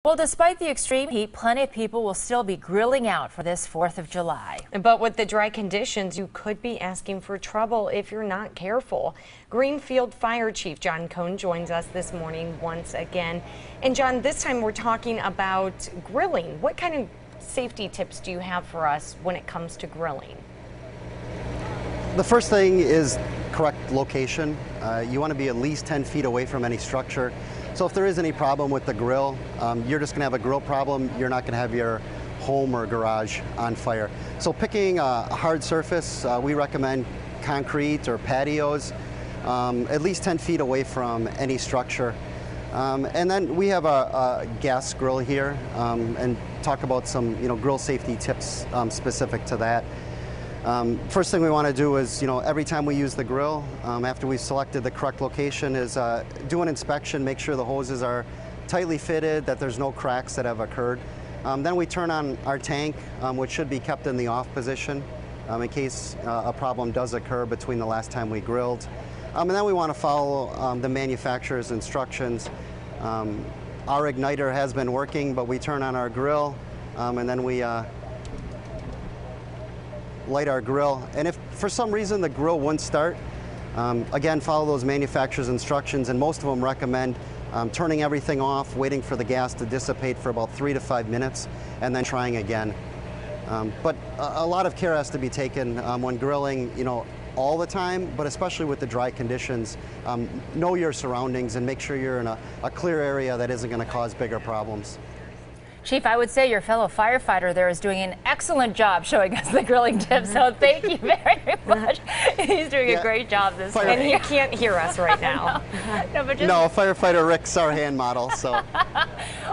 Well, despite the extreme heat, plenty of people will still be grilling out for this 4th of July. But with the dry conditions, you could be asking for trouble if you're not careful. Greenfield Fire Chief John Cohn joins us this morning once again. And John, this time we're talking about grilling. What kind of safety tips do you have for us when it comes to grilling? The first thing is correct location. You want to be at least 10 feet away from any structure. So if there is any problem with the grill, you're just going to have a grill problem. You're not going to have your home or garage on fire. So picking a hard surface, we recommend concrete or patios, at least 10 feet away from any structure. And then we have a gas grill here, and talk about some grill safety tips specific to that. First thing we want to do is, every time we use the grill, after we've selected the correct location, is do an inspection, make sure the hoses are tightly fitted, that there's no cracks that have occurred. Then we turn on our tank, which should be kept in the off position in case a problem does occur between the last time we grilled. And then we want to follow the manufacturer's instructions. Our igniter has been working, but we turn on our grill, and then we light our grill, and if for some reason the grill wouldn't start, again, follow those manufacturer's instructions, and most of them recommend turning everything off, waiting for the gas to dissipate for about 3 to 5 minutes, and then trying again. But a lot of care has to be taken when grilling, all the time, but especially with the dry conditions. Know your surroundings and make sure you're in a clear area that isn't going to cause bigger problems. Chief, I would say your fellow firefighter there is doing an excellent job showing us the grilling tips, so thank you very much. He's doing a great job this morning. And he can't hear us right now. No, firefighter Rick's our hand model, so.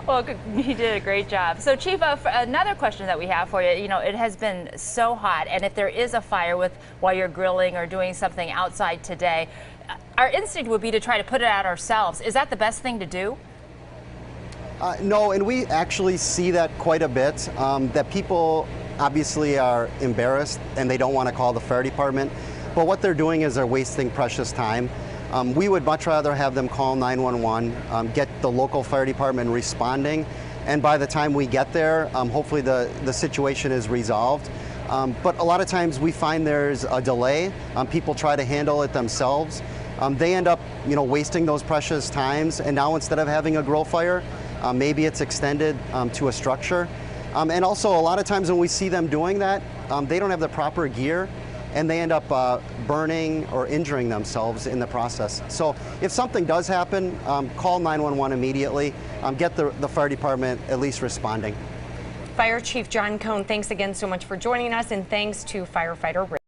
Well, he did a great job. So, Chief, another question that we have for you, it has been so hot, and if there is a fire while you're grilling or doing something outside today, our instinct would be to try to put it out ourselves. Is that the best thing to do? No, and we actually see that quite a bit, that people obviously are embarrassed and they don't want to call the fire department, but what they're doing is they're wasting precious time. We would much rather have them call 911, get the local fire department responding, and by the time we get there, hopefully the situation is resolved. But a lot of times we find there's a delay. People try to handle it themselves. They end up wasting those precious times, and now instead of having a grill fire, maybe it's extended to a structure. And also a lot of times when we see them doing that, they don't have the proper gear and they end up burning or injuring themselves in the process. So if something does happen, call 911 immediately. Get the fire department at least responding. Fire Chief John Cohn, thanks again so much for joining us, and thanks to firefighter Rick.